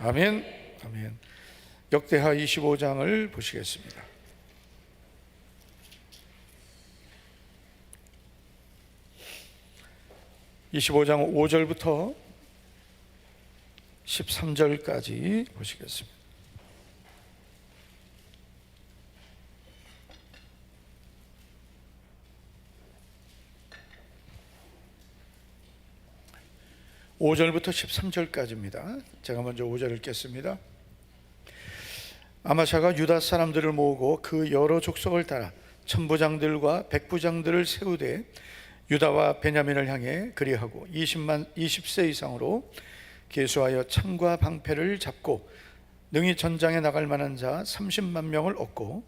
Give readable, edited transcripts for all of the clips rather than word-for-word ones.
아멘. 아멘. 역대하 25장을 보시겠습니다. (25장) 5절부터 13절까지 보시겠습니다. (5절부터) 13절까지입니다. 제가 먼저 5절을 읽겠습니다. 아마샤가 유다 사람들을 모으고 그 여러 족속을 따라 천부장들과 백부장들을 세우되 유다와 베냐민을 향해 그리하고 20세 이상으로 계수하여 창과 방패를 잡고 능히 전장에 나갈 만한 자 30만 명을 얻고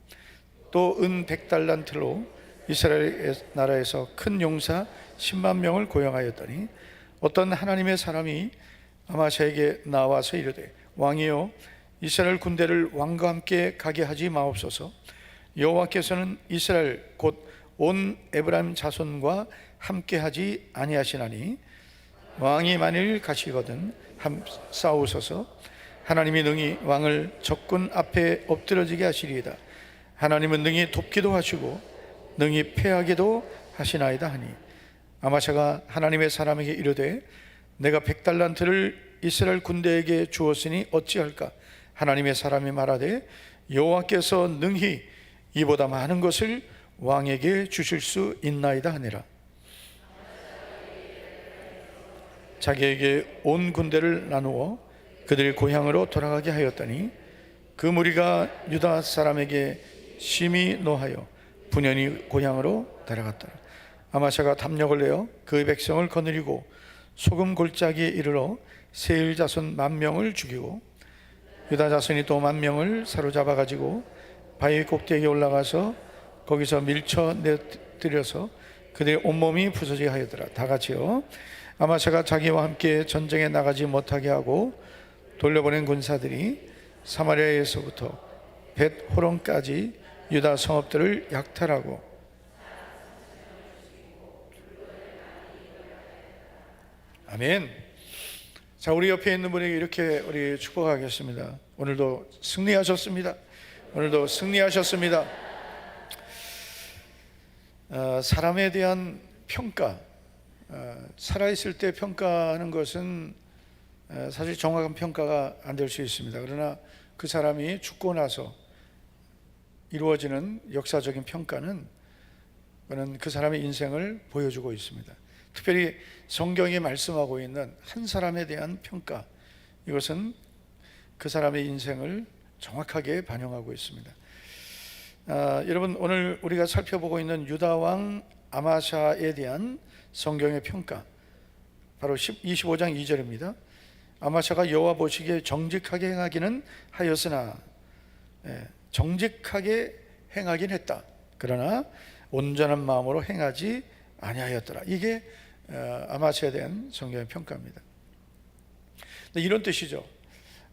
또 은 100달란트로 이스라엘 나라에서 큰 용사 10만 명을 고용하였더니 어떤 하나님의 사람이 아마샤에게 나와서 이르되 왕이여 이스라엘 군대를 왕과 함께 가게 하지 마옵소서. 여호와께서는 이스라엘 곧 온 에브라임 자손과 함께 하지 아니하시나니 왕이 만일 가시거든 싸우소서. 하나님이 능히 왕을 적군 앞에 엎드러지게 하시리이다. 하나님은 능히 돕기도 하시고 능히 패하기도 하시나이다 하니 아마샤가 하나님의 사람에게 이르되 내가 100달란트를 이스라엘 군대에게 주었으니 어찌할까? 하나님의 사람이 말하되 여호와께서 능히 이보다 많은 것을 왕에게 주실 수 있나이다 하니라. 자기에게 온 군대를 나누어 그들의 고향으로 돌아가게 하였더니 그 무리가 유다 사람에게 심히 노하여 분연히 고향으로 돌아갔더라. 아마샤가 담력을 내어 그 백성을 거느리고 소금 골짜기에 이르러 세일 자손 10,000명을 죽이고 유다 자손이 또 10,000명을 사로잡아 가지고 바위 꼭대기에 올라가서 거기서 밀쳐 내뜨려서 그들의 온몸이 부서지게 하였더라. 다 같이요. 아마샤가 자기와 함께 전쟁에 나가지 못하게 하고 돌려보낸 군사들이 사마리아에서부터 벳호론까지 유다 성읍들을 약탈하고 아멘. 자, 우리 옆에 있는 분에게 이렇게 우리 축복하겠습니다. 오늘도 승리하셨습니다. 오늘도 승리하셨습니다. 사람에 대한 평가, 살아있을 때 평가하는 것은 사실 정확한 평가가 안 될 수 있습니다. 그러나 그 사람이 죽고 나서 이루어지는 역사적인 평가는 그는 그 사람의 인생을 보여주고 있습니다. 특별히 성경이 말씀하고 있는 한 사람에 대한 평가, 이것은 그 사람의 인생을 정확하게 반영하고 있습니다. 여러분, 오늘 우리가 살펴보고 있는 유다 왕 아마샤에 대한 성경의 평가, 바로 25장 2절입니다. 아마샤가 여호와 보시기에 정직하게 행하기는 하였으나, 정직하게 행하긴 했다. 그러나 온전한 마음으로 행하지 아니하였더라. 이게 아마샤에 대한 성경의 평가입니다. 이런 뜻이죠.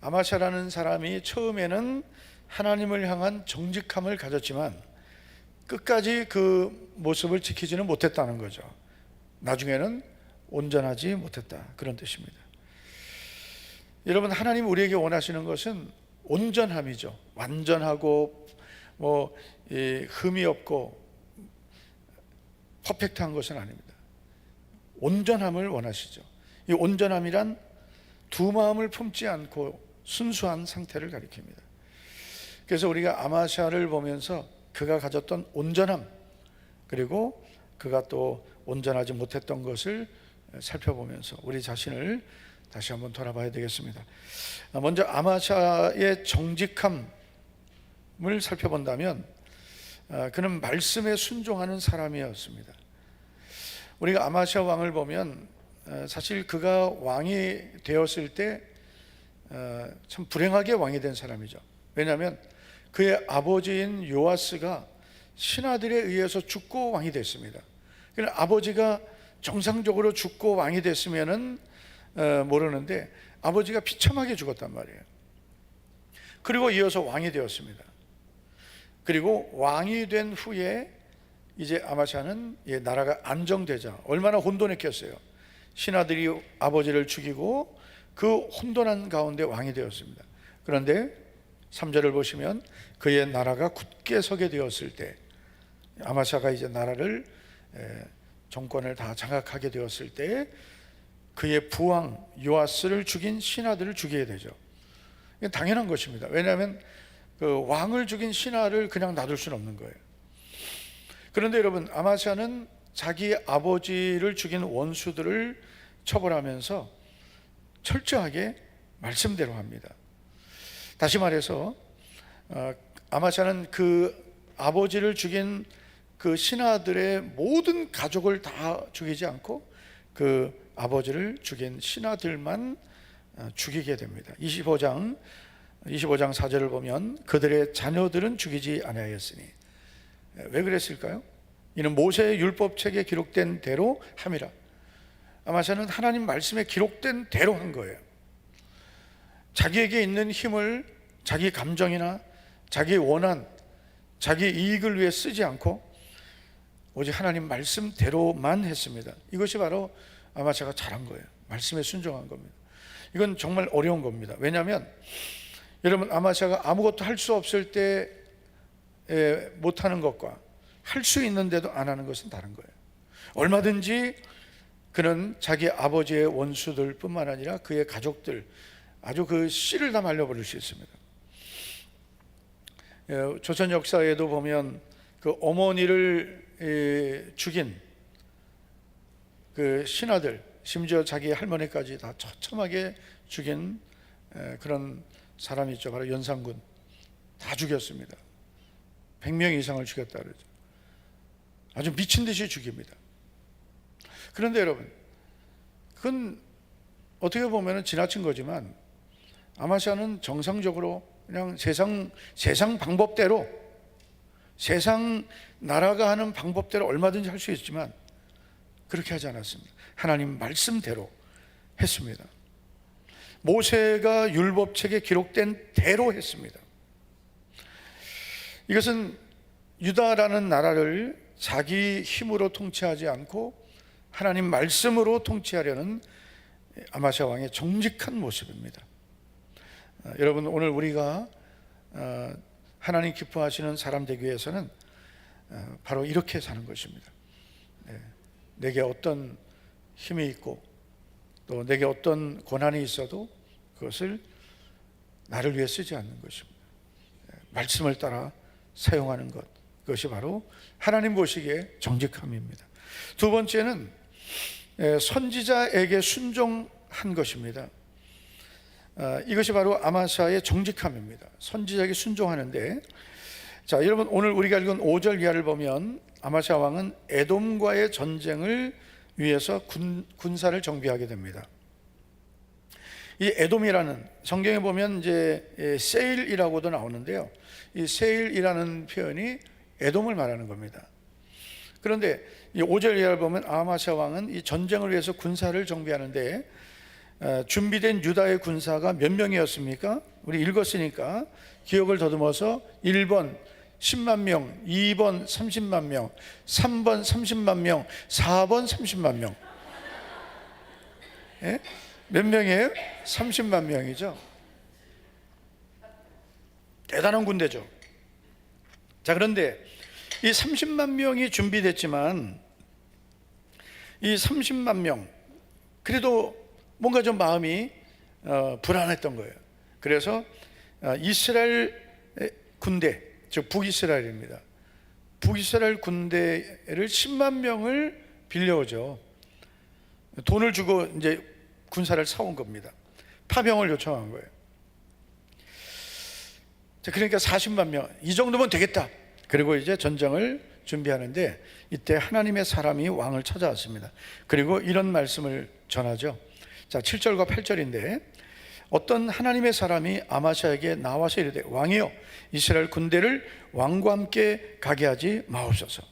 아마샤라는 사람이 처음에는 하나님을 향한 정직함을 가졌지만 끝까지 그 모습을 지키지는 못했다는 거죠. 나중에는 온전하지 못했다, 그런 뜻입니다. 여러분, 하나님 우리에게 원하시는 것은 온전함이죠. 완전하고 흠이 없고 퍼펙트한 것은 아닙니다. 온전함을 원하시죠. 이 온전함이란 두 마음을 품지 않고 순수한 상태를 가리킵니다. 그래서 우리가 아마샤를 보면서 그가 가졌던 온전함, 그리고 그가 또 온전하지 못했던 것을 살펴보면서 우리 자신을 다시 한번 돌아봐야 되겠습니다. 먼저 아마샤의 정직함을 살펴본다면 그는 말씀에 순종하는 사람이었습니다. 우리가 아마샤 왕을 보면 사실 그가 왕이 되었을 때 참 불행하게 왕이 된 사람이죠. 왜냐하면 그의 아버지인 요아스가 신하들에 의해서 죽고 왕이 됐습니다. 그러니까 아버지가 정상적으로 죽고 왕이 됐으면은 모르는데 아버지가 비참하게 죽었단 말이에요. 그리고 이어서 왕이 되었습니다. 그리고 왕이 된 후에 이제 아마샤는 나라가 안정되자 얼마나 혼돈했겠어요. 신하들이 아버지를 죽이고 그 혼돈한 가운데 왕이 되었습니다. 그런데 3절을 보시면 그의 나라가 굳게 서게 되었을 때, 아마샤가 이제 나라를 정권을 다 장악하게 되었을 때 그의 부왕 요아스를 죽인 신하들을 죽여야 되죠. 이게 당연한 것입니다. 왜냐하면 그 왕을 죽인 신하를 그냥 놔둘 수는 없는 거예요. 그런데 여러분, 아마샤는 자기 아버지를 죽인 원수들을 처벌하면서 철저하게 말씀대로 합니다. 다시 말해서 아마샤는 그 아버지를 죽인 그 신하들의 모든 가족을 다 죽이지 않고 그 아버지를 죽인 신하들만 죽이게 됩니다. 25장 4절을 보면 그들의 자녀들은 죽이지 아니하였으니. 왜 그랬을까요? 이는 모세의 율법책에 기록된 대로 함이라. 아마샤는 하나님 말씀에 기록된 대로 한 거예요. 자기에게 있는 힘을 자기 감정이나 자기 원한, 자기 이익을 위해 쓰지 않고 오직 하나님 말씀대로만 했습니다. 이것이 바로 아마샤가 잘한 거예요. 말씀에 순종한 겁니다. 이건 정말 어려운 겁니다. 왜냐하면 여러분, 아마샤가 아무것도 할 수 없을 때 못하는 것과 할 수 있는데도 안 하는 것은 다른 거예요. 얼마든지 그는 자기 아버지의 원수들 뿐만 아니라 그의 가족들, 아주 그 씨를 다 말려버릴 수 있습니다. 조선 역사에도 보면 그 어머니를 죽인 그 신하들, 심지어 자기 할머니까지 다 처참하게 죽인 그런 사람이 있죠. 바로 연산군. 다 죽였습니다. 100명 이상을 죽였다 그러죠. 아주 미친 듯이 죽입니다. 그런데 여러분, 그건 어떻게 보면 지나친 거지만 아마샤는 정상적으로 그냥 세상 방법대로, 세상 나라가 하는 방법대로 얼마든지 할 수 있지만 그렇게 하지 않았습니다. 하나님 말씀대로 했습니다. 모세가 율법책에 기록된 대로 했습니다. 이것은 유다라는 나라를 자기 힘으로 통치하지 않고 하나님 말씀으로 통치하려는 아마샤 왕의 정직한 모습입니다. 여러분, 오늘 우리가 하나님 기뻐하시는 사람 되기 위해서는 바로 이렇게 사는 것입니다. 내게 어떤 힘이 있고 또 내게 어떤 고난이 있어도 그것을 나를 위해 쓰지 않는 것입니다. 말씀을 따라 사용하는 것, 그것이 바로 하나님 보시기에 정직함입니다. 두 번째는 선지자에게 순종한 것입니다. 이것이 바로 아마샤의 정직함입니다. 선지자에게 순종하는데, 자, 여러분, 오늘 우리가 읽은 5절 이하를 보면 아마샤 왕은 에돔과의 전쟁을 위해서 군사를 정비하게 됩니다. 이 에돔이라는, 성경에 보면 이제 세일이라고도 나오는데요, 이 세일이라는 표현이 에돔을 말하는 겁니다. 그런데 이 5절 이하를 보면 아마샤 왕은 이 전쟁을 위해서 군사를 정비하는데 준비된 유다의 군사가 몇 명이었습니까? 우리 읽었으니까 기억을 더듬어서 1번 10만 명, 2번 30만 명, 3번 30만 명, 4번 30만 명. 예? 몇 명이에요? 30만 명이죠. 대단한 군대죠. 자, 그런데 이 30만 명이 준비됐지만 이 30만 명, 그래도 뭔가 좀 마음이 불안했던 거예요. 그래서 이스라엘 군대, 즉 북이스라엘입니다. 북이스라엘 군대를 10만 명을 빌려오죠. 돈을 주고 이제 군사를 사온 겁니다. 파병을 요청한 거예요. 자, 그러니까 40만 명, 이 정도면 되겠다. 그리고 이제 전쟁을 준비하는데 이때 하나님의 사람이 왕을 찾아왔습니다. 그리고 이런 말씀을 전하죠. 자, 7절과 8절인데 어떤 하나님의 사람이 아마샤에게 나와서 이르되 왕이여 이스라엘 군대를 왕과 함께 가게 하지 마옵소서.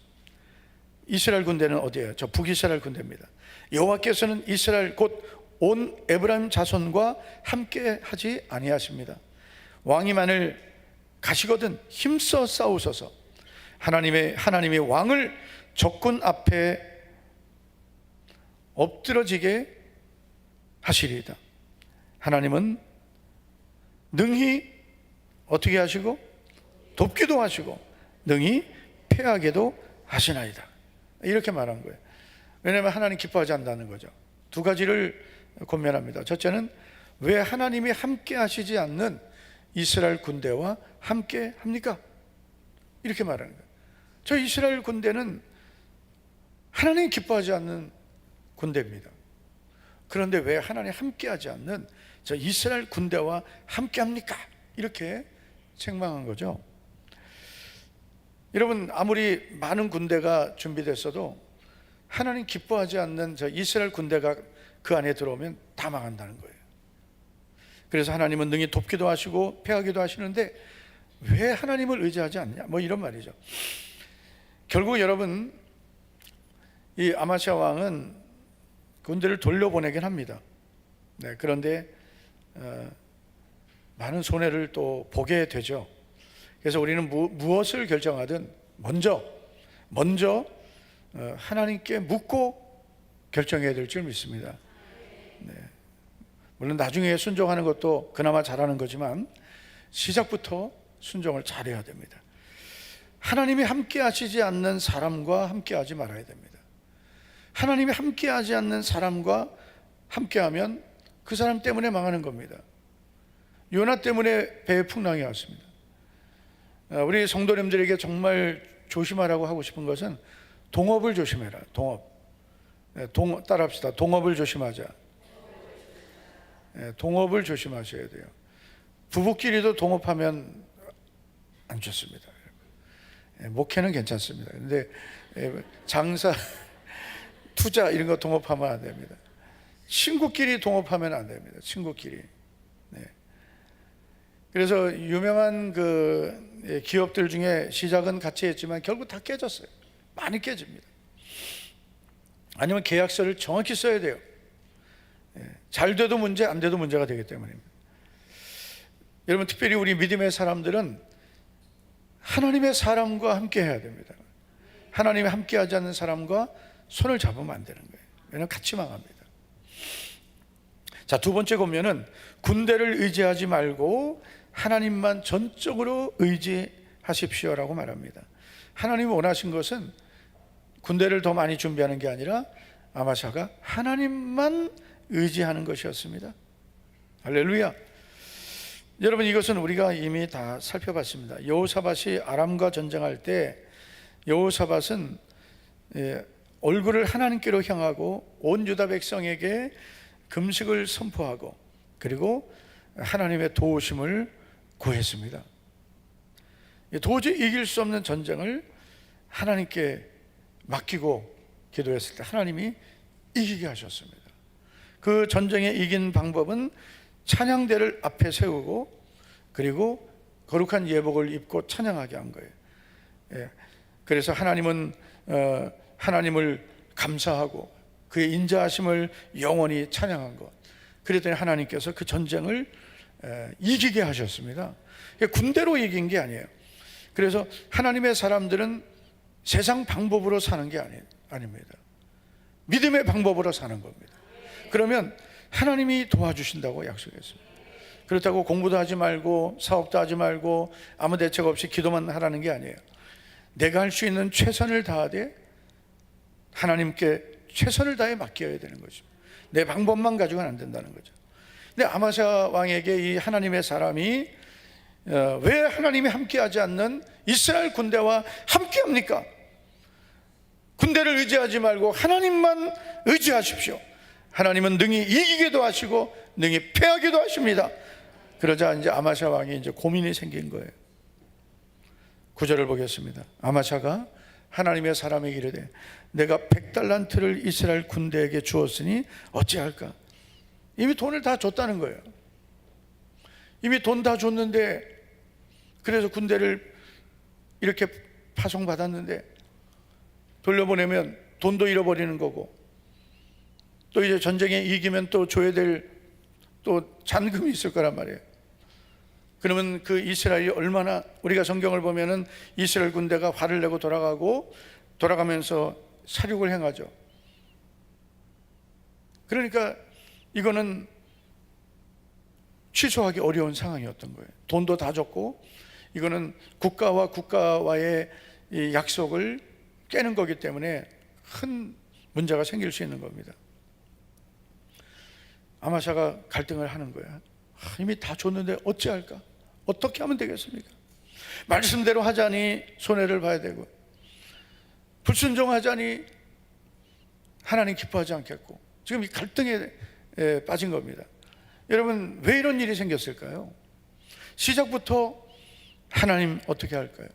이스라엘 군대는 어디예요? 저 북이스라엘 군대입니다. 여호와께서는 이스라엘 곧 온 에브라임 자손과 함께 하지 아니하십니다. 왕이 만일 가시거든 힘써 싸우소서. 하나님이 왕을 적군 앞에 엎드러지게 하시리이다. 하나님은 능히 어떻게 하시고 돕기도 하시고 능히 패하게도 하시나이다, 이렇게 말한 거예요. 왜냐하면 하나님 기뻐하지 않는다는 거죠. 두 가지를 권면합니다. 첫째는 왜 하나님이 함께 하시지 않는 이스라엘 군대와 함께 합니까? 이렇게 말하는 거예요. 저 이스라엘 군대는 하나님 기뻐하지 않는 군대입니다. 그런데 왜 하나님 함께하지 않는 저 이스라엘 군대와 함께합니까? 이렇게 책망한 거죠. 여러분, 아무리 많은 군대가 준비됐어도 하나님 기뻐하지 않는 저 이스라엘 군대가 그 안에 들어오면 다 망한다는 거예요. 그래서 하나님은 능히 돕기도 하시고 패하기도 하시는데 왜 하나님을 의지하지 않냐, 뭐 이런 말이죠. 결국 여러분, 이 아마시아 왕은 군대를 돌려보내긴 합니다. 네, 그런데 많은 손해를 또 보게 되죠. 그래서 우리는 무엇을 결정하든 먼저 하나님께 묻고 결정해야 될 줄 믿습니다. 네. 물론 나중에 순종하는 것도 그나마 잘하는 거지만 시작부터 순종을 잘해야 됩니다. 하나님이 함께 하시지 않는 사람과 함께 하지 말아야 됩니다. 하나님이 함께 하지 않는 사람과 함께 하면 그 사람 때문에 망하는 겁니다. 요나 때문에 배에 풍랑이 왔습니다. 우리 성도님들에게 정말 조심하라고 하고 싶은 것은 동업을 조심해라. 따라합시다. 동업을 조심하자. 동업을 조심하셔야 돼요. 부부끼리도 동업하면 안 좋습니다. 목회는 괜찮습니다. 근데 장사, 투자 이런 거 동업하면 안 됩니다. 친구끼리 동업하면 안 됩니다. 친구끼리. 네. 그래서 유명한 그 기업들 중에 시작은 같이 했지만 결국 다 깨졌어요. 많이 깨집니다. 아니면 계약서를 정확히 써야 돼요. 잘 돼도 문제, 안 돼도 문제가 되기 때문입니다. 여러분, 특별히 우리 믿음의 사람들은 하나님의 사람과 함께 해야 됩니다. 하나님이 함께 하지 않는 사람과 손을 잡으면 안 되는 거예요. 왜냐하면 같이 망합니다. 자, 두 번째 보면은 군대를 의지하지 말고 하나님만 전적으로 의지하십시오라고 말합니다. 하나님이 원하신 것은 군대를 더 많이 준비하는 게 아니라 아마샤가 하나님만 의지하는 것이었습니다. 할렐루야. 여러분, 이것은 우리가 이미 다 살펴봤습니다. 여호사밧이 아람과 전쟁할 때 여호사밧은 얼굴을 하나님께로 향하고 온 유다 백성에게 금식을 선포하고 그리고 하나님의 도우심을 구했습니다. 도저히 이길 수 없는 전쟁을 하나님께 맡기고 기도했을 때 하나님이 이기게 하셨습니다. 그 전쟁에 이긴 방법은 찬양대를 앞에 세우고 그리고 거룩한 예복을 입고 찬양하게 한 거예요. 그래서 하나님은 하나님을 감사하고 그의 인자하심을 영원히 찬양한 것. 그랬더니 하나님께서 그 전쟁을 이기게 하셨습니다. 군대로 이긴 게 아니에요. 그래서 하나님의 사람들은 세상 방법으로 사는 게 아닙니다. 믿음의 방법으로 사는 겁니다. 그러면 하나님이 도와주신다고 약속했습니다. 그렇다고 공부도 하지 말고 사업도 하지 말고 아무 대책 없이 기도만 하라는 게 아니에요. 내가 할 수 있는 최선을 다하되 하나님께 최선을 다해 맡겨야 되는 거죠. 내 방법만 가지고는 안 된다는 거죠. 근데 아마샤 왕에게 이 하나님의 사람이 왜 하나님이 함께하지 않는 이스라엘 군대와 함께합니까? 군대를 의지하지 말고 하나님만 의지하십시오. 하나님은 능히 이기기도 하시고 능히 패하기도 하십니다. 그러자 이제 아마샤 왕이 이제 고민이 생긴 거예요. 9절을 보겠습니다. 아마샤가 하나님의 사람에게 이르되 내가 100달란트를 이스라엘 군대에게 주었으니 어찌할까? 이미 돈을 다 줬다는 거예요. 이미 돈 다 줬는데, 그래서 군대를 이렇게 파송받았는데 돌려보내면 돈도 잃어버리는 거고, 또 이제 전쟁에 이기면 또 줘야 될 또 잔금이 있을 거란 말이에요. 그러면 그 이스라엘이 얼마나, 우리가 성경을 보면은 이스라엘 군대가 화를 내고 돌아가면서 사륙을 행하죠. 그러니까 이거는 취소하기 어려운 상황이었던 거예요. 돈도 다 줬고, 이거는 국가와 국가와의 이 약속을 깨는 거기 때문에 큰 문제가 생길 수 있는 겁니다. 아마샤가 갈등을 하는 거야. 이미 다 줬는데 어찌할까? 어떻게 하면 되겠습니까? 말씀대로 하자니 손해를 봐야 되고, 불순종하자니 하나님 기뻐하지 않겠고, 지금 이 갈등에 빠진 겁니다. 여러분, 왜 이런 일이 생겼을까요? 시작부터 하나님 어떻게 할까요?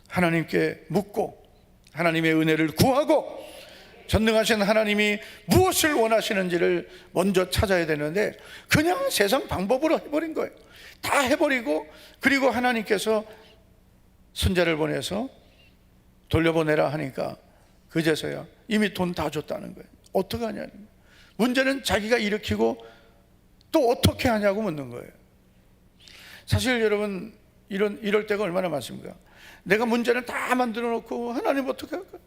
하나님께 묻고 하나님의 은혜를 구하고 전능하신 하나님이 무엇을 원하시는지를 먼저 찾아야 되는데, 그냥 세상 방법으로 해버린 거예요. 다 해버리고, 그리고 하나님께서 손자를 보내서 돌려보내라 하니까 그제서야 이미 돈 다 줬다는 거예요. 어떡하냐. 문제는 자기가 일으키고 또 어떻게 하냐고 묻는 거예요. 사실 여러분, 이럴 때가 얼마나 많습니까? 내가 문제는 다 만들어 놓고 하나님 어떻게 할까요?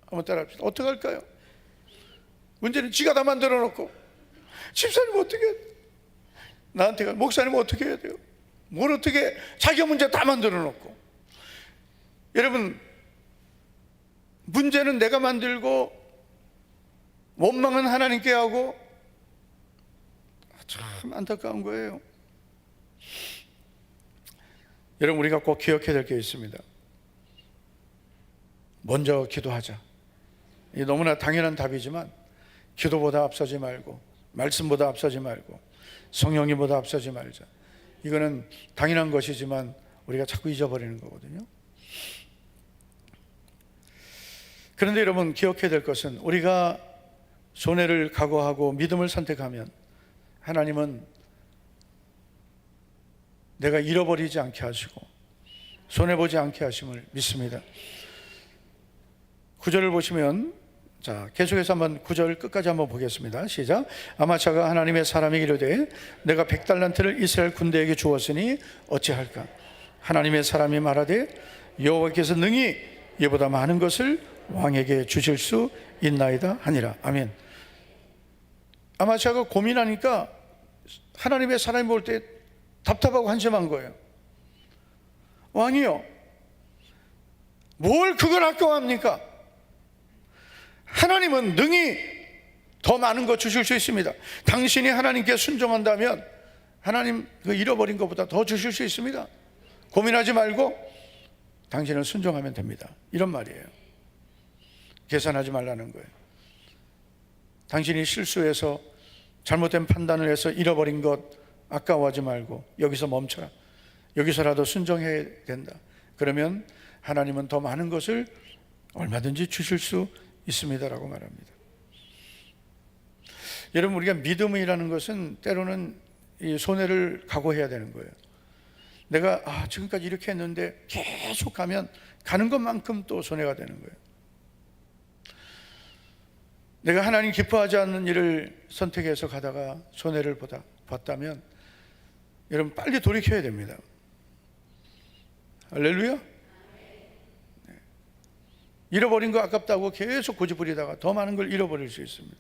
한번 따라합시다. 어떻게 할까요? 문제는 지가 다 만들어 놓고, 집사님 어떻게 해야 돼요? 나한테 가, 목사님 어떻게 해야 돼요? 뭘 어떻게, 자기가 문제 다 만들어 놓고. 여러분, 문제는 내가 만들고 원망은 하나님께 하고, 참 안타까운 거예요. 여러분, 우리가 꼭 기억해야 될 게 있습니다. 먼저 기도하자. 이 너무나 당연한 답이지만, 기도보다 앞서지 말고, 말씀보다 앞서지 말고, 성령님보다 앞서지 말자. 이거는 당연한 것이지만 우리가 자꾸 잊어버리는 거거든요. 그런데 여러분, 기억해야 될 것은, 우리가 손해를 각오하고 믿음을 선택하면 하나님은 내가 잃어버리지 않게 하시고 손해보지 않게 하심을 믿습니다. 9절을 보시면, 자, 계속해서 한번 9절 끝까지 한번 보겠습니다. 시작. 아마샤가 하나님의 사람이 이르되 내가 100달란트를 이스라엘 군대에게 주었으니 어찌할까? 하나님의 사람이 말하되 여호와께서 능히 이보다 많은 것을 왕에게 주실 수 있나이다 하니라. 아멘. 아마샤가 고민하니까 하나님의 사람이 볼 때 답답하고 한심한 거예요. 왕이요, 뭘 그걸 아까워합니까? 하나님은 능히 더 많은 것 주실 수 있습니다. 당신이 하나님께 순종한다면 하나님 그 잃어버린 것보다 더 주실 수 있습니다. 고민하지 말고 당신은 순종하면 됩니다. 이런 말이에요. 계산하지 말라는 거예요. 당신이 실수해서 잘못된 판단을 해서 잃어버린 것 아까워하지 말고 여기서 멈춰라. 여기서라도 순종해야 된다. 그러면 하나님은 더 많은 것을 얼마든지 주실 수 있습니다라고 말합니다. 여러분, 우리가 믿음이라는 것은 때로는 이 손해를 각오해야 되는 거예요. 내가 지금까지 이렇게 했는데 계속 가면 가는 것만큼 또 손해가 되는 거예요. 내가 하나님 기뻐하지 않는 일을 선택해서 가다가 손해를 봤다면 여러분, 빨리 돌이켜야 됩니다. 할렐루야. 네. 잃어버린 거 아깝다고 계속 고집부리다가 더 많은 걸 잃어버릴 수 있습니다.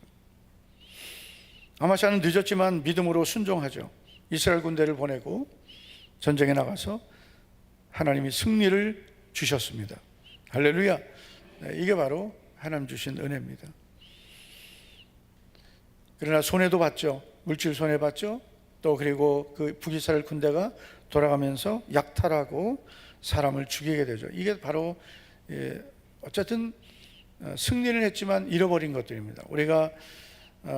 아마샤는 늦었지만 믿음으로 순종하죠. 이스라엘 군대를 보내고 전쟁에 나가서 하나님이 승리를 주셨습니다. 할렐루야. 네, 이게 바로 하나님 주신 은혜입니다. 그러나 손해도 봤죠. 물질 손해 봤죠. 또 그리고 그 북이스라엘 군대가 돌아가면서 약탈하고 사람을 죽이게 되죠. 이게 바로 어쨌든 승리를 했지만 잃어버린 것들입니다. 우리가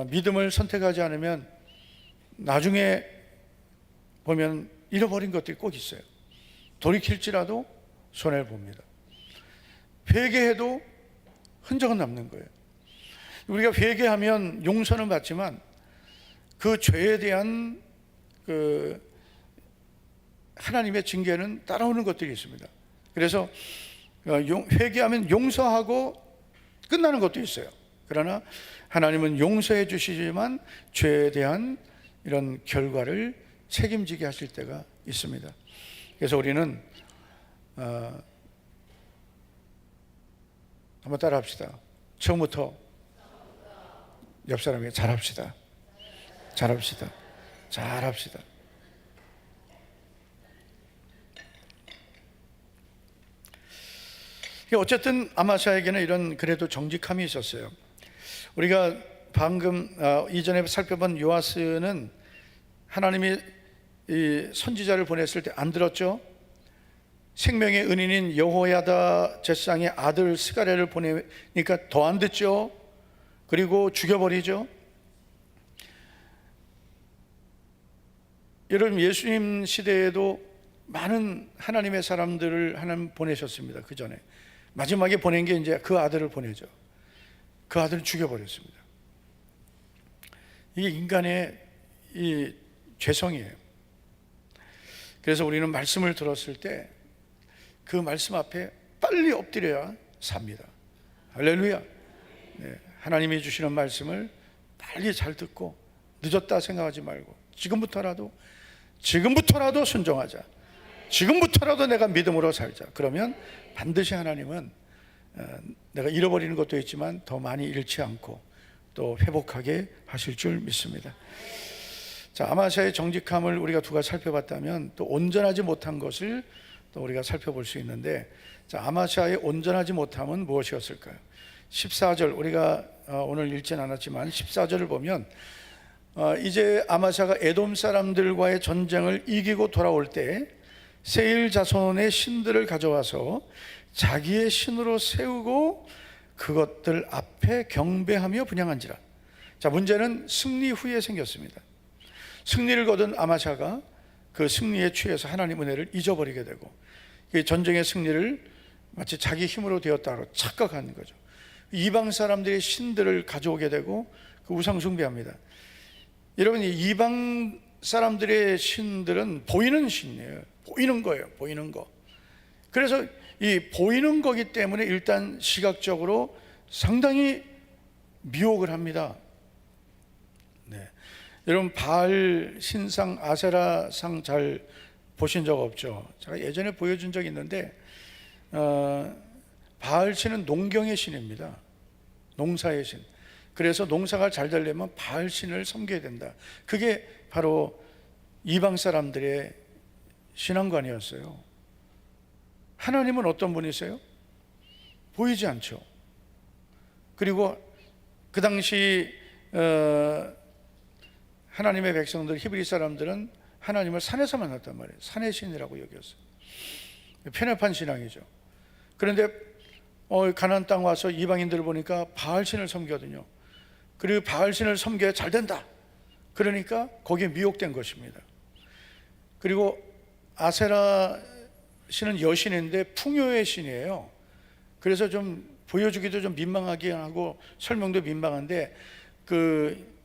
믿음을 선택하지 않으면 나중에 보면 잃어버린 것들이 꼭 있어요. 돌이킬지라도 손해를 봅니다. 회개해도 흔적은 남는 거예요. 우리가 회개하면 용서는 받지만 그 죄에 대한 그 하나님의 징계는 따라오는 것들이 있습니다. 그래서 회개하면 용서하고 끝나는 것도 있어요. 그러나 하나님은 용서해 주시지만 죄에 대한 이런 결과를 책임지게 하실 때가 있습니다. 그래서 우리는 한번 따라 합시다. 처음부터 옆 사람에게 잘합시다. 잘합시다. 잘합시다. 어쨌든 아마샤에게는 이런 그래도 정직함이 있었어요. 우리가 방금 이전에 살펴본 요아스는 하나님이 이 선지자를 보냈을 때 안 들었죠. 생명의 은인인 여호야다 제사장의 아들 스가랴를 보내니까 더 안 듣죠. 그리고 죽여버리죠. 여러분, 예수님 시대에도 많은 하나님의 사람들을 하나님 보내셨습니다. 그 전에 마지막에 보낸 게 이제 그 아들을 보내죠. 그 아들을 죽여버렸습니다. 이게 인간의 이 죄성이에요. 그래서 우리는 말씀을 들었을 때 그 말씀 앞에 빨리 엎드려야 삽니다. 할렐루야. 네, 하나님이 주시는 말씀을 빨리 잘 듣고 늦었다 생각하지 말고 지금부터라도 순종하자. 지금부터라도 내가 믿음으로 살자. 그러면 반드시 하나님은 내가 잃어버리는 것도 있지만 더 많이 잃지 않고 또 회복하게 하실 줄 믿습니다. 자, 아마샤의 정직함을 우리가 두 가지 살펴봤다면 또 온전하지 못한 것을 또 우리가 살펴볼 수 있는데, 자, 아마샤의 온전하지 못함은 무엇이었을까요? 14절, 우리가 오늘 읽진 않았지만 14절을 보면 이제 아마샤가 에돔 사람들과의 전쟁을 이기고 돌아올 때 세일 자손의 신들을 가져와서 자기의 신으로 세우고 그것들 앞에 경배하며 분향한지라. 자, 문제는 승리 후에 생겼습니다. 승리를 거둔 아마샤가 그 승리에 취해서 하나님 은혜를 잊어버리게 되고 전쟁의 승리를 마치 자기 힘으로 되었다고 착각하는 거죠. 이방 사람들의 신들을 가져오게 되고 그 우상 숭배합니다. 여러분, 이 이방 사람들의 신들은 보이는 신이에요. 보이는 거예요. 보이는 거. 그래서 이 보이는 거기 때문에 일단 시각적으로 상당히 미혹을 합니다. 네. 여러분, 바알 신상, 아세라 상 잘 보신 적 없죠? 제가 예전에 보여준 적이 있는데 바알 신은 농경의 신입니다. 농사의 신. 그래서 농사가 잘 되려면 바알 신을 섬겨야 된다. 그게 바로 이방 사람들의 신앙관이었어요. 하나님은 어떤 분이세요? 보이지 않죠. 그리고 그 당시 하나님의 백성들, 히브리 사람들은 하나님을 산에서 만났단 말이에요. 산의 신이라고 여겼어요. 편협한 신앙이죠. 그런데 가나안 땅 와서 이방인들을 보니까 바알 신을 섬기거든요. 그리고 바알 신을 섬겨야 잘 된다. 그러니까 거기에 미혹된 것입니다. 그리고 아세라 신은 여신인데 풍요의 신이에요. 그래서 좀 보여주기도 좀 민망하게 하고 설명도 민망한데, 그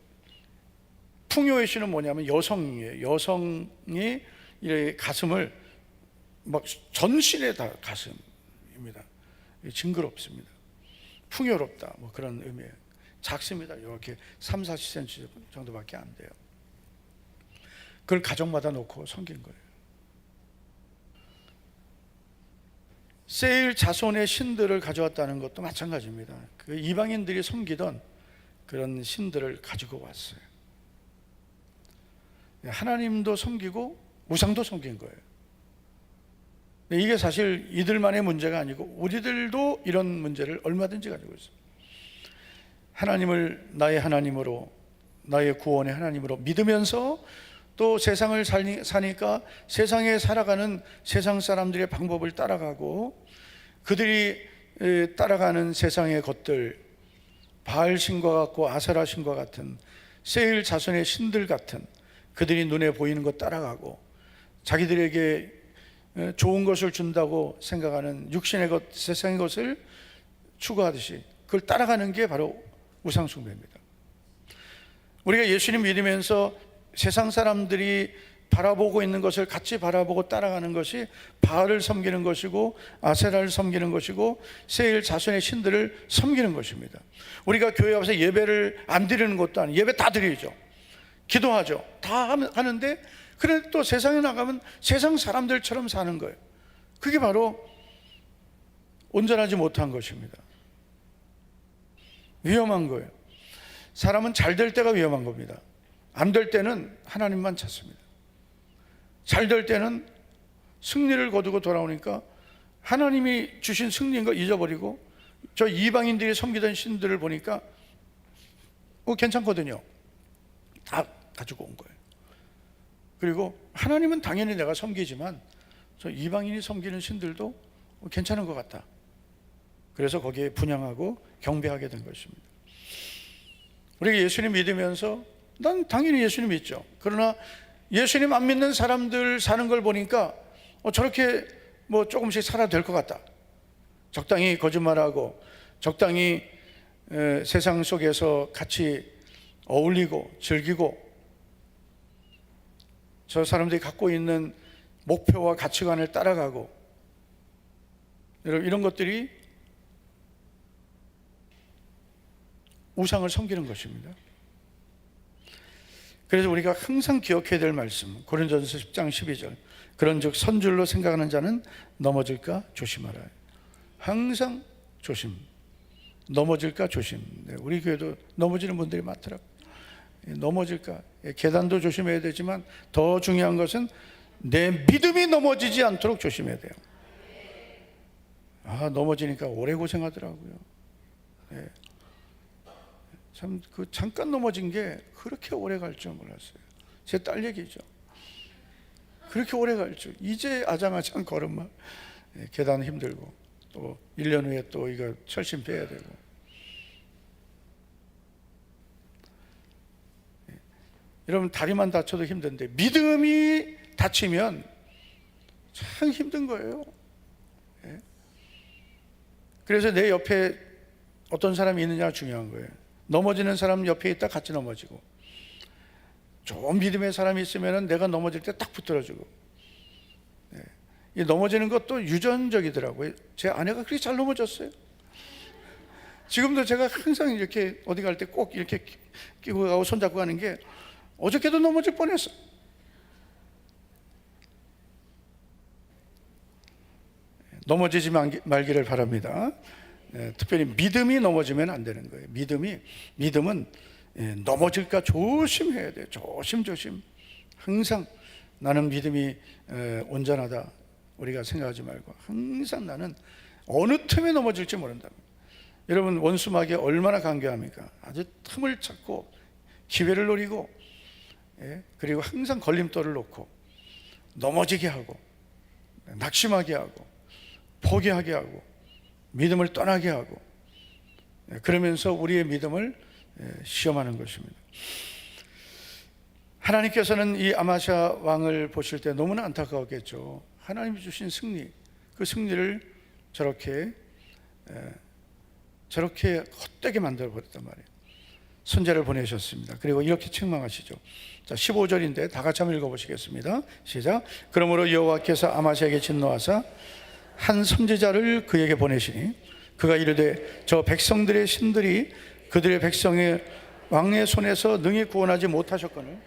풍요의 신은 뭐냐면 여성이에요. 여성이 이 가슴을 막 전신에 다 가슴입니다. 징그럽습니다. 풍요롭다, 뭐 그런 의미예요. 작습니다. 이렇게 3, 40cm 정도밖에 안 돼요. 그걸 가정마다 놓고 섬긴 거예요. 세일 자손의 신들을 가져왔다는 것도 마찬가지입니다. 그 이방인들이 섬기던 그런 신들을 가지고 왔어요. 하나님도 섬기고 우상도 섬긴 거예요. 이게 사실 이들만의 문제가 아니고 우리들도 이런 문제를 얼마든지 가지고 있어요. 하나님을 나의 하나님으로, 나의 구원의 하나님으로 믿으면서 또 세상을 사니까 세상에 살아가는 세상 사람들의 방법을 따라가고, 그들이 따라가는 세상의 것들, 바알 신과 같고 아세라 신과 같은 세일 자손의 신들 같은, 그들이 눈에 보이는 것 따라가고 자기들에게 좋은 것을 준다고 생각하는 육신의 것, 세상의 것을 추구하듯이 그걸 따라가는 게 바로 우상 숭배입니다. 우리가 예수님 믿으면서 세상 사람들이 바라보고 있는 것을 같이 바라보고 따라가는 것이 바알을 섬기는 것이고 아세라를 섬기는 것이고 세일 자손의 신들을 섬기는 것입니다. 우리가 교회 와서 예배를 안 드리는 것도 아니에요. 예배 다 드리죠. 기도하죠. 다 하는데 그래도 또 세상에 나가면 세상 사람들처럼 사는 거예요. 그게 바로 온전하지 못한 것입니다. 위험한 거예요. 사람은 잘 될 때가 위험한 겁니다. 안 될 때는 하나님만 찾습니다. 잘 될 때는 승리를 거두고 돌아오니까 하나님이 주신 승리인 거 잊어버리고 저 이방인들이 섬기던 신들을 보니까 괜찮거든요. 다 가지고 온 거예요. 그리고 하나님은 당연히 내가 섬기지만 저 이방인이 섬기는 신들도 괜찮은 것 같다. 그래서 거기에 분향하고 경배하게 된 것입니다. 우리가 예수님 믿으면서 난 당연히 예수님 믿죠. 그러나 예수님 안 믿는 사람들 사는 걸 보니까 저렇게 조금씩 살아도 될 것 같다. 적당히 거짓말하고 적당히 세상 속에서 같이 어울리고 즐기고 저 사람들이 갖고 있는 목표와 가치관을 따라가고 여러분 이런 것들이 우상을 섬기는 것입니다. 그래서 우리가 항상 기억해야 될 말씀 고린도전서 10장 12절 그런즉 선줄로 생각하는 자는 넘어질까 조심하라. 항상 조심, 넘어질까 조심. 우리 교회도 넘어지는 분들이 많더라고요. 넘어질까, 계단도 조심해야 되지만 더 중요한 것은 내 믿음이 넘어지지 않도록 조심해야 돼요. 넘어지니까 오래 고생하더라고요. 참 잠깐 넘어진 게 그렇게 오래 갈 줄 몰랐어요. 제 딸 얘기죠. 그렇게 오래 갈 줄. 이제 아장아장 걸음마. 계단 힘들고 또 1년 후에 또 이거 철심 빼야 되고. 여러분 다리만 다쳐도 힘든데 믿음이 다치면 참 힘든 거예요. 그래서 내 옆에 어떤 사람이 있느냐가 중요한 거예요. 넘어지는 사람 옆에 있다 같이 넘어지고 좋은 믿음의 사람이 있으면 내가 넘어질 때 딱 붙들어주고. 이 넘어지는 것도 유전적이더라고요. 제 아내가 그렇게 잘 넘어졌어요. 지금도 제가 항상 이렇게 어디 갈 때 꼭 이렇게 끼고 가고 손잡고 가는 게 어저께도 넘어질 뻔했어. 넘어지지 말기를 바랍니다. 특별히 믿음이 넘어지면 안 되는 거예요. 믿음은 넘어질까 조심해야 돼요. 조심조심. 항상 나는 믿음이 온전하다 우리가 생각하지 말고 항상 나는 어느 틈에 넘어질지 모른다. 여러분 원수마귀 얼마나 간교합니까? 아주 틈을 찾고 기회를 노리고 그리고 항상 걸림돌을 놓고 넘어지게 하고 낙심하게 하고 포기하게 하고 믿음을 떠나게 하고 그러면서 우리의 믿음을 시험하는 것입니다. 하나님께서는 이 아마샤 왕을 보실 때 너무나 안타까웠겠죠. 하나님이 주신 승리, 그 승리를 저렇게 헛되게 만들어 버렸단 말이에요. 선제를 보내셨습니다. 그리고 이렇게 책망하시죠. 자, 15절인데 다 같이 한번 읽어보시겠습니다. 시작. 그러므로 여호와께서 아마샤에게 진노하사 한 선지자를 그에게 보내시니 그가 이르되 저 백성들의 신들이 그들의 백성의 왕의 손에서 능히 구원하지 못하셨거늘.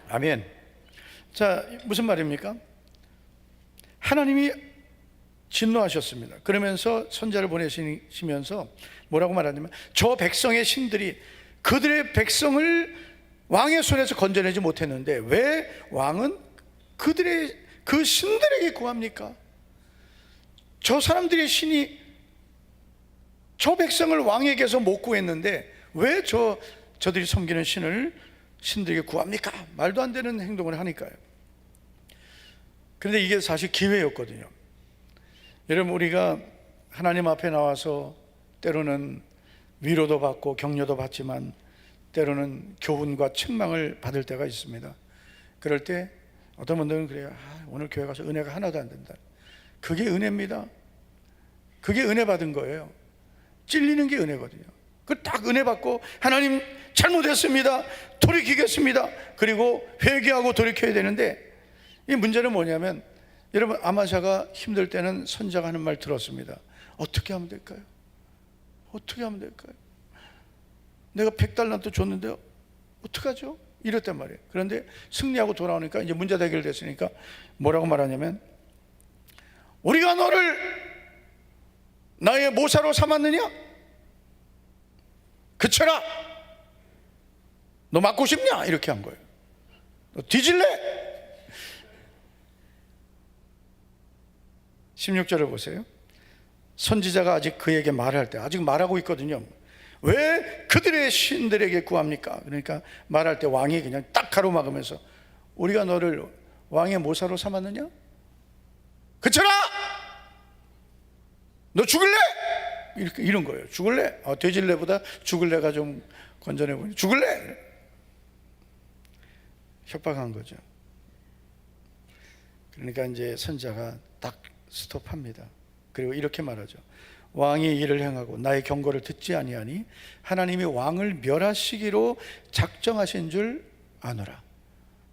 아멘. 자, 무슨 말입니까? 하나님이 진노하셨습니다. 그러면서 선자를 보내시면서 뭐라고 말하냐면 저 백성의 신들이 그들의 백성을 왕의 손에서 건져내지 못했는데 왜 왕은 그들의 그 신들에게 구합니까? 저 사람들의 신이 저 백성을 왕에게서 못 구했는데 왜 저들이 섬기는 신들에게 구합니까? 말도 안 되는 행동을 하니까요. 그런데 이게 사실 기회였거든요. 여러분 우리가 하나님 앞에 나와서 때로는 위로도 받고 격려도 받지만 때로는 교훈과 책망을 받을 때가 있습니다. 그럴 때 어떤 분들은 그래요. 오늘 교회 가서 은혜가 하나도 안 된다. 그게 은혜입니다. 그게 은혜 받은 거예요. 찔리는 게 은혜거든요. 그 딱 은혜 받고 하나님 잘못했습니다. 돌이키겠습니다. 그리고 회개하고 돌이켜야 되는데 이 문제는 뭐냐면 여러분 아마샤가 힘들 때는 선자가 하는 말 들었습니다. 어떻게 하면 될까요? 어떻게 하면 될까요? 내가 100달란트 줬는데 어떡하죠? 이랬단 말이에요. 그런데 승리하고 돌아오니까 이제 문제가 해결됐으니까 뭐라고 말하냐면 우리가 너를 나의 모사로 삼았느냐? 그쳐라! 너 맞고 싶냐? 이렇게 한 거예요. 너 뒤질래? 16절을 보세요. 선지자가 아직 그에게 말할 때, 아직 말하고 있거든요. 왜 그들의 신들에게 구합니까? 그러니까 말할 때 왕이 그냥 딱 가로막으면서 우리가 너를 왕의 모사로 삼았느냐? 그쳐라! 너 죽을래? 이런 거예요. 죽을래? 되질래보다 죽을래가 좀 건전해 보이네. 죽을래? 협박한 거죠. 그러니까 이제 선지자가 딱 스톱합니다. 그리고 이렇게 말하죠. 왕이 이를 행하고 나의 경고를 듣지 아니하니 하나님이 왕을 멸하시기로 작정하신 줄 아노라.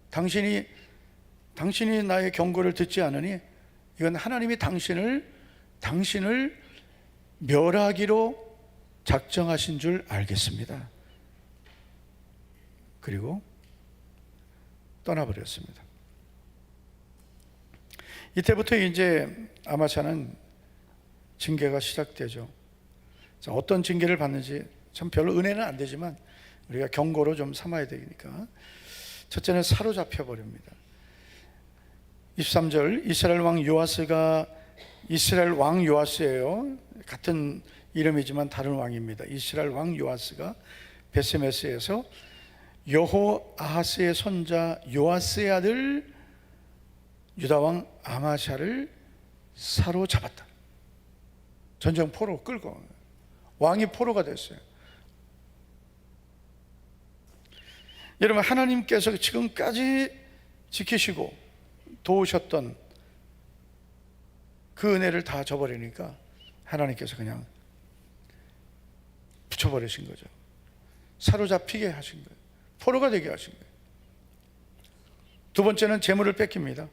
당신이 나의 경고를 듣지 않으니 이건 하나님이 당신을 멸하기로 작정하신 줄 알겠습니다. 그리고 떠나버렸습니다. 이때부터 이제 아마샤는 징계가 시작되죠. 어떤 징계를 받는지 참 별로 은혜는 안 되지만 우리가 경고로 좀 삼아야 되니까. 첫째는 사로잡혀 버립니다. 23절, 이스라엘 왕 요아스예요. 같은 이름이지만 다른 왕입니다. 이스라엘 왕 요아스가 베세메스에서 여호아하스의 손자 요아스의 아들 유다 왕 아마샤를 사로잡았다. 전쟁 포로 끌고 왕이 포로가 됐어요. 여러분, 하나님께서 지금까지 지키시고 도우셨던 그 은혜를 다 저버리니까 하나님께서 그냥 붙여버리신 거죠. 사로잡히게 하신 거예요. 포로가 되게 하신 거예요. 두 번째는 재물을 뺏깁니다.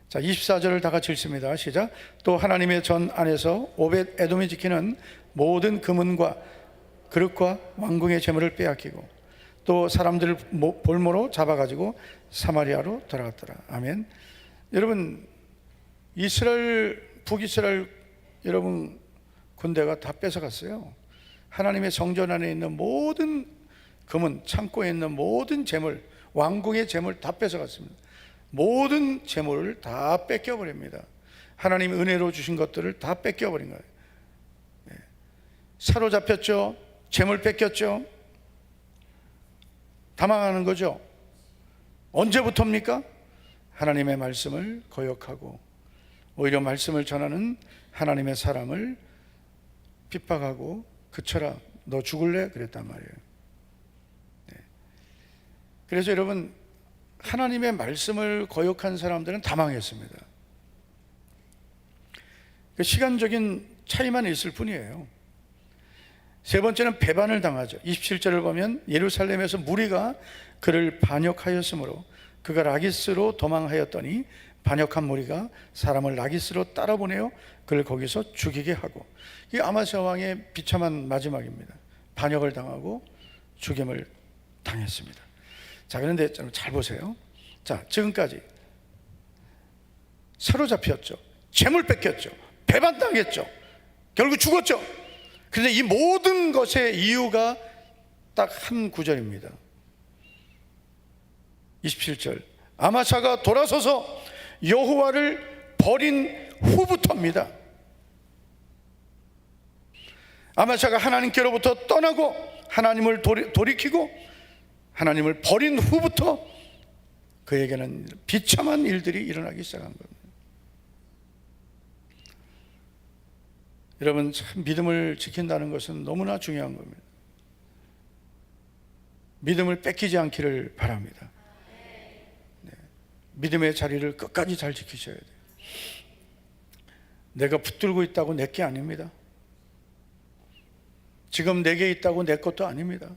자, 24절을 다 같이 읽습니다. 시작. 또 하나님의 전 안에서 오벳 에돔이 지키는 모든 금은과 그릇과 왕궁의 재물을 빼앗기고 또 사람들을 볼모로 잡아가지고 사마리아로 돌아갔더라. 아멘. 여러분, 북이스라엘 여러분 군대가 다 뺏어갔어요. 하나님의 성전 안에 있는 모든 금은, 창고에 있는 모든 재물, 왕궁의 재물 다 뺏어갔습니다. 모든 재물을 다 뺏겨버립니다. 하나님이 은혜로 주신 것들을 다 뺏겨버린 거예요. 사로잡혔죠. 재물 뺏겼죠. 다 망하는 거죠. 언제부터입니까? 하나님의 말씀을 거역하고 오히려 말씀을 전하는 하나님의 사람을 핍박하고 그쳐라, 너 죽을래? 그랬단 말이에요. 그래서 여러분, 하나님의 말씀을 거역한 사람들은 다 망했습니다. 시간적인 차이만 있을 뿐이에요. 세 번째는 배반을 당하죠. 27절을 보면 예루살렘에서 무리가 그를 반역하였으므로 그가 라기스로 도망하였더니 반역한 무리가 사람을 라기스로 따라보내어 그를 거기서 죽이게 하고, 이 아마스야 왕의 비참한 마지막입니다. 반역을 당하고 죽임을 당했습니다. 자, 그런데 잘 보세요. 자, 지금까지 사로잡혔죠. 재물 뺏겼죠. 배반당했죠. 결국 죽었죠. 그런데 이 모든 것의 이유가 딱 한 구절입니다. 27절. 아마샤가 돌아서서 여호와를 버린 후부터입니다. 아마샤가 하나님께로부터 떠나고 하나님을 돌이키고 하나님을 버린 후부터 그에게는 비참한 일들이 일어나기 시작한 겁니다. 여러분, 참 믿음을 지킨다는 것은 너무나 중요한 겁니다. 믿음을 뺏기지 않기를 바랍니다. 네. 믿음의 자리를 끝까지 잘 지키셔야 돼요. 내가 붙들고 있다고 내 게 아닙니다. 지금 내게 있다고 내 것도 아닙니다.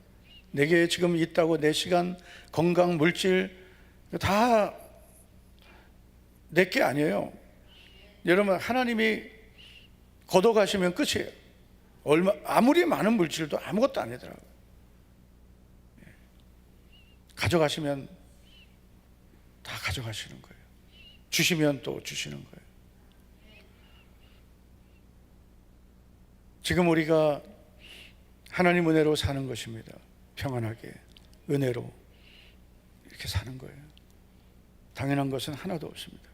내게 지금 있다고 내 시간, 건강, 물질 다 내 게 아니에요. 여러분, 하나님이 걷어가시면 끝이에요. 아무리 많은 물질도 아무것도 아니더라고요. 가져가시면 다 가져가시는 거예요. 주시면 또 주시는 거예요. 지금 우리가 하나님 은혜로 사는 것입니다. 평안하게 은혜로 이렇게 사는 거예요. 당연한 것은 하나도 없습니다.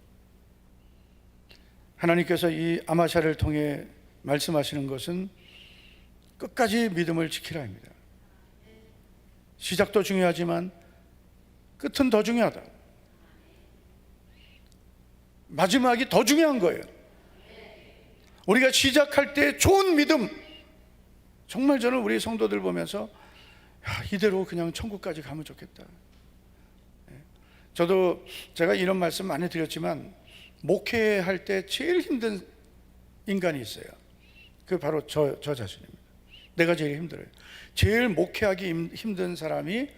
하나님께서 이 아마샤를 통해 말씀하시는 것은 끝까지 믿음을 지키라입니다. 시작도 중요하지만 끝은 더 중요하다. 마지막이 더 중요한 거예요. 우리가 시작할 때 좋은 믿음, 정말 저는 우리 성도들 보면서 이대로 그냥 천국까지 가면 좋겠다. 저도 제가 이런 말씀 많이 드렸지만 목회할 때 제일 힘든 인간이 있어요. 그 바로 저 자신입니다. 내가 제일 힘들어요. 제일 목회하기 힘든 사람이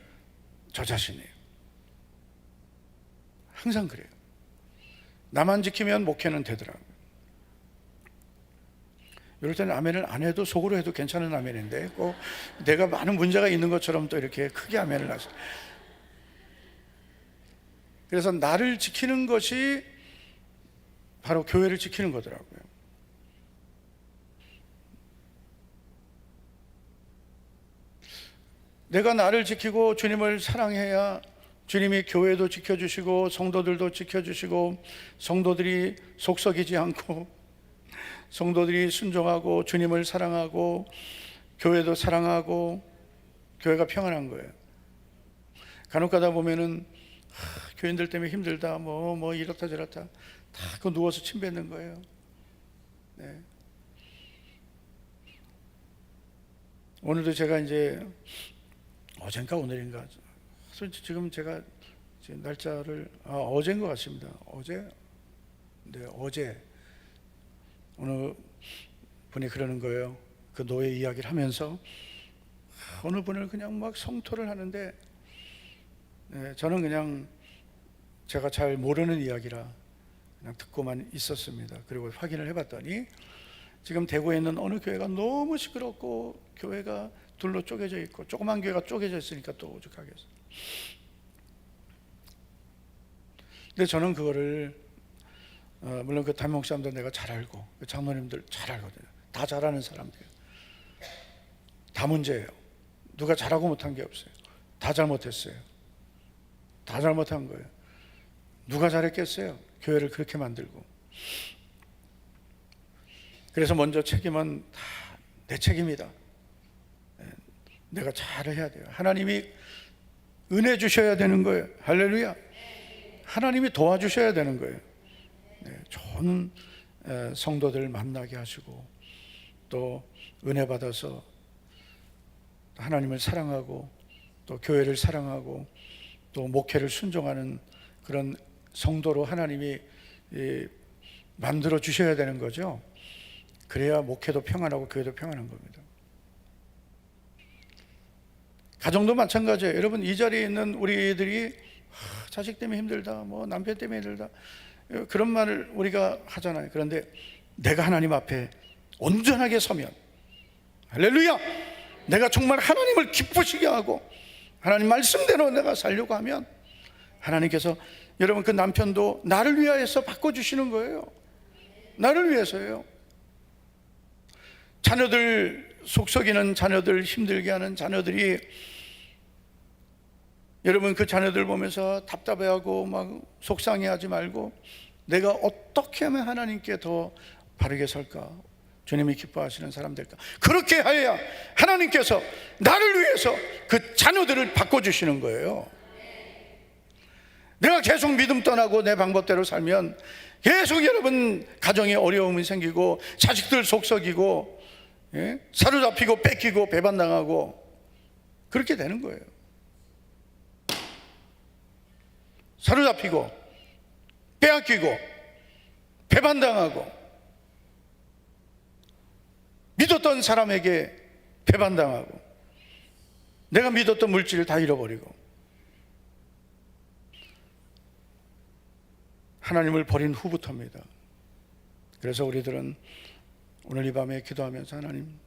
저 자신이에요. 항상 그래요. 나만 지키면 목회는 되더라고요. 이럴 때는 아멘을 안 해도 속으로 해도 괜찮은 아멘인데 꼭 내가 많은 문제가 있는 것처럼 또 이렇게 크게 아멘을 하죠. 그래서 나를 지키는 것이 바로 교회를 지키는 거더라고요. 내가 나를 지키고 주님을 사랑해야 주님이 교회도 지켜주시고 성도들도 지켜주시고 성도들이 속썩이지 않고 성도들이 순종하고 주님을 사랑하고 교회도 사랑하고 교회가 평안한 거예요. 간혹 가다 보면은 교인들 때문에 힘들다 뭐 이렇다 저렇다 다 그 누워서 침 뱉는 거예요. 네. 오늘도 제가 이제 어젠가 오늘인가 지금 제가 지금 날짜를 어제인 것 같습니다. 어제 어느 분이 그러는 거예요. 그 노예 이야기를 하면서 어느 분을 그냥 막 성토를 하는데 저는 그냥 제가 잘 모르는 이야기라 그냥 듣고만 있었습니다. 그리고 확인을 해봤더니 지금 대구에 있는 어느 교회가 너무 시끄럽고 교회가 둘로 쪼개져 있고 조그만 교회가 쪼개져 있으니까 또 오죽하겠어요. 근데 저는 그거를 물론 그 담임 목사님도 내가 잘 알고 그 장로님들 잘 알거든요. 다 잘하는 사람들이에요. 다 문제예요. 누가 잘하고 못한 게 없어요. 다 잘못했어요. 다 잘못한 거예요. 누가 잘했겠어요? 교회를 그렇게 만들고. 그래서 먼저 책임은 다 내 책임이다. 내가 잘해야 돼요. 하나님이 은혜 주셔야 되는 거예요. 할렐루야. 하나님이 도와주셔야 되는 거예요. 좋은 성도들 만나게 하시고 또 은혜 받아서 하나님을 사랑하고 또 교회를 사랑하고 또 목회를 순종하는 그런 성도로 하나님이 만들어 주셔야 되는 거죠. 그래야 목회도 평안하고 교회도 평안한 겁니다. 가정도 마찬가지예요. 여러분 이 자리에 있는 우리들이 자식 때문에 힘들다 뭐 남편 때문에 힘들다 그런 말을 우리가 하잖아요. 그런데 내가 하나님 앞에 온전하게 서면 할렐루야 내가 정말 하나님을 기쁘시게 하고 하나님 말씀대로 내가 살려고 하면 하나님께서 여러분 그 남편도 나를 위하여서 바꿔주시는 거예요. 나를 위해서예요. 자녀들 속썩이는 자녀들 힘들게 하는 자녀들이 여러분 그 자녀들 보면서 답답해하고 막 속상해하지 말고 내가 어떻게 하면 하나님께 더 바르게 살까 주님이 기뻐하시는 사람 될까 그렇게 하여야 하나님께서 나를 위해서 그 자녀들을 바꿔주시는 거예요. 내가 계속 믿음 떠나고 내 방법대로 살면 계속 여러분 가정에 어려움이 생기고 자식들 속썩이고 사로잡히고 뺏기고 배반당하고 그렇게 되는 거예요. 사로잡히고 빼앗기고 배반당하고 믿었던 사람에게 배반당하고 내가 믿었던 물질을 다 잃어버리고 하나님을 버린 후부터입니다. 그래서 우리들은 오늘 이 밤에 기도하면서 하나님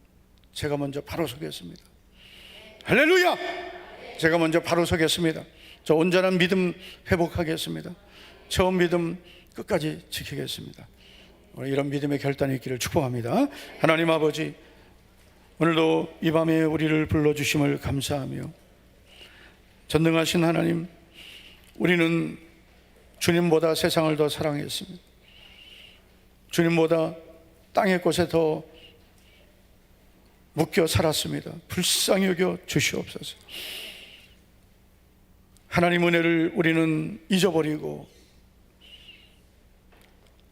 제가 먼저 바로 서겠습니다. 할렐루야! 제가 먼저 바로 서겠습니다. 저 온전한 믿음 회복하겠습니다. 처음 믿음 끝까지 지키겠습니다. 오늘 이런 믿음의 결단이 있기를 축복합니다. 하나님 아버지 오늘도 이 밤에 우리를 불러주심을 감사하며, 전능하신 하나님, 우리는 주님보다 세상을 더 사랑했습니다. 주님보다 땅의 곳에 더 묶여 살았습니다. 불쌍히 여겨 주시옵소서. 하나님 은혜를 우리는 잊어버리고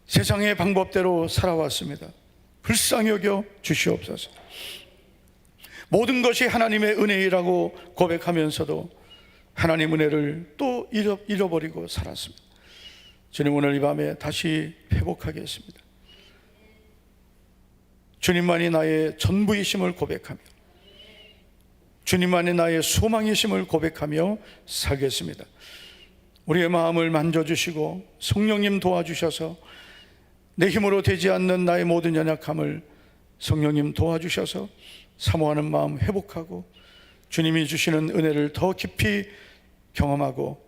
세상의 방법대로 살아왔습니다. 불쌍히 여겨 주시옵소서. 모든 것이 하나님의 은혜이라고 고백하면서도 하나님 은혜를 또 잃어버리고 살았습니다. 주님, 오늘 이 밤에 다시 회복하겠습니다. 주님만이 나의 전부이심을 고백하며, 주님만이 나의 소망이심을 고백하며 살겠습니다. 우리의 마음을 만져주시고 성령님 도와주셔서 내 힘으로 되지 않는 나의 모든 연약함을 성령님 도와주셔서 사모하는 마음 회복하고 주님이 주시는 은혜를 더 깊이 경험하고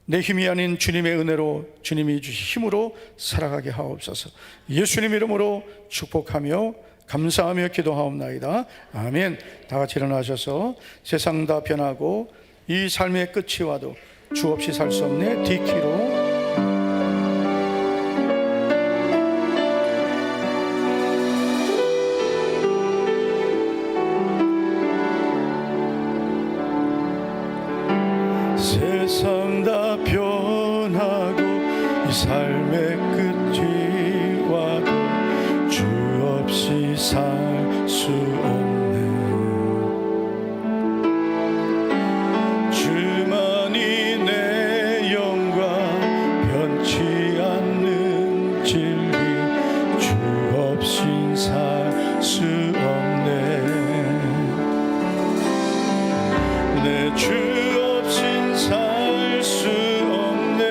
내 힘이 아닌 주님의 은혜로, 주님이 주신 힘으로 살아가게 하옵소서. 예수님 이름으로 축복하며 감사하며 기도하옵나이다. 아멘. 다 같이 일어나셔서 세상 다 변하고 이 삶의 끝이 와도 주 없이 살 수 없네 D키로 세상 다 변하고 이 삶의 끝이 와도 주 없이 살 수 없네. 주만이 내 영광, 변치 않는 진리, 주 없인 살 수 없네. 내 주 살 수 없네.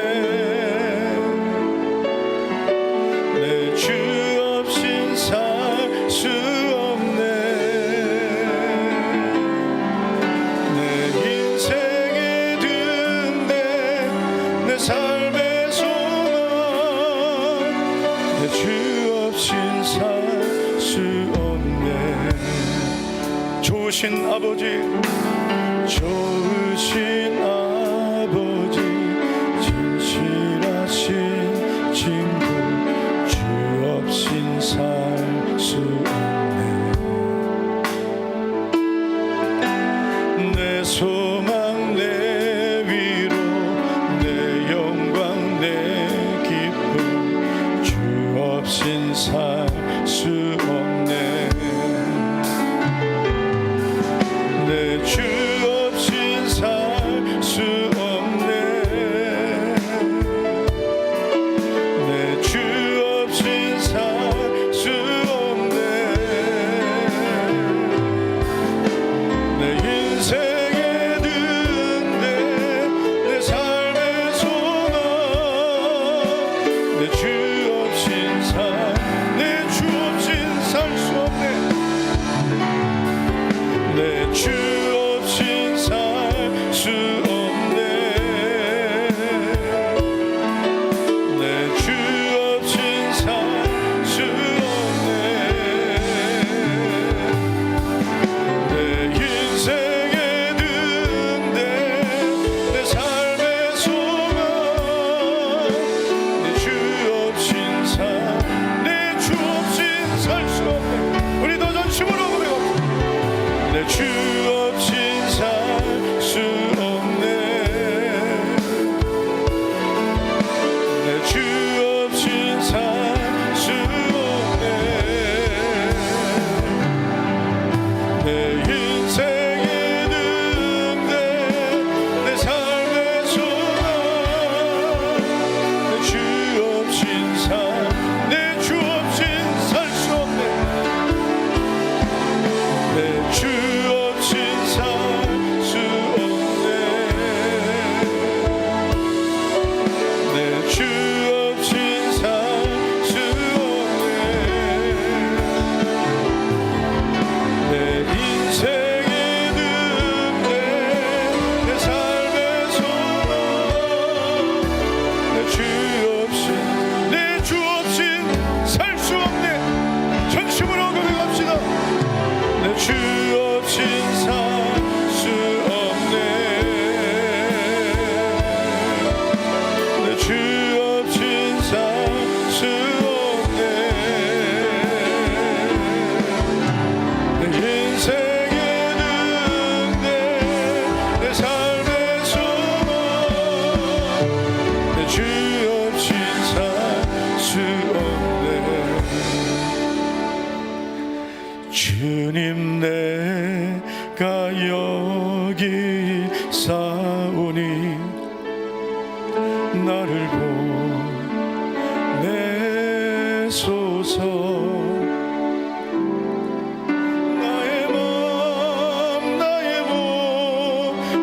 내 주 없인 살 수 없네. 내 인생의 등대, 내 삶의 소망, 내 주 없인 살 수 없네. 좋으신 아버지, 좋으신 아버지, 진실하신 친구, 주 없인 살 수 없네. 내 소망, 내 위로, 내 영광, 내 기쁨, 주 없인 살 수 없네. 내 주 없인 살 나를 보내소서. 나의 맘 나의 몸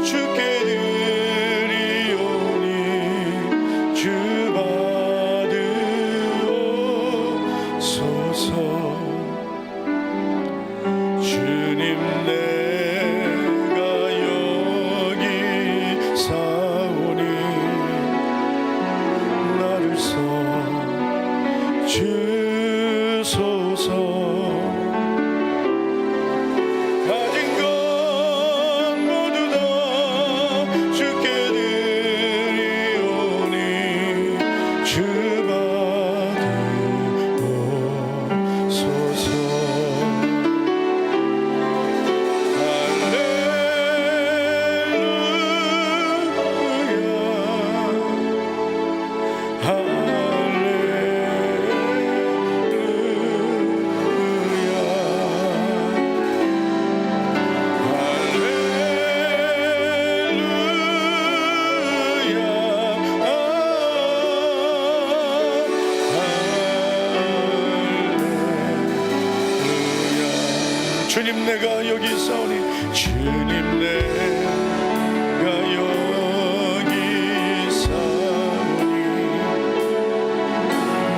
주께 드리오니 주 받으옵소서. 주님 내가 여기 사오니 나를 써 주소서. 가진 것 모두 다 주께 드리오니 주 받으옵소서. 주님 내가 여기 있사오니 주님 내가 여기 있사오니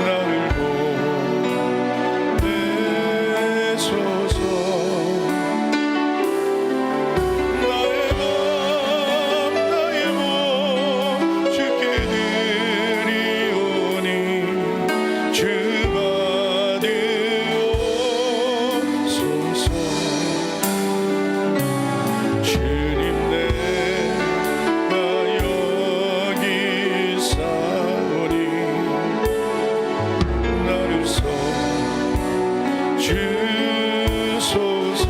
나를 보내소서. 나의 맘 나의 몸 주께 드리오니 주 받으옵소서. 주님 내가 여기 사오니 나를 써 주소서.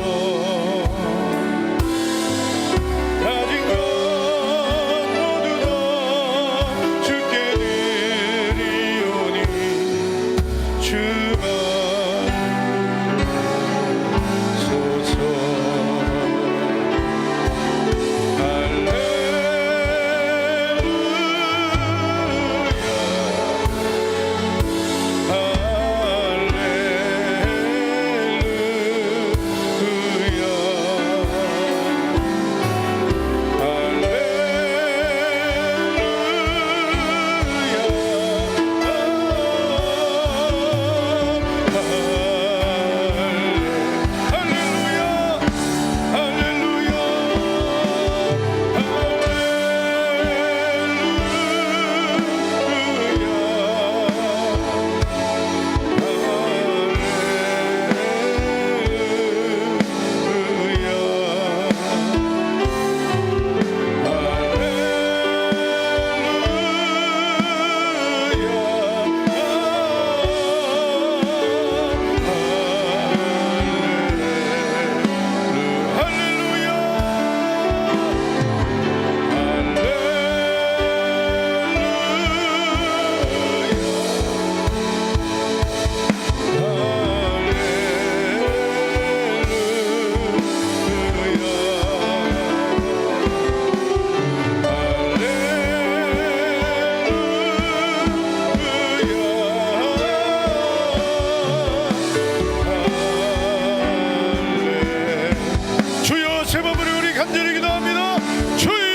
가진 것 모두 다 주께 드리오니 주 받으옵소서. 주여 제법으로 우리 간절히 기도합니다. 주여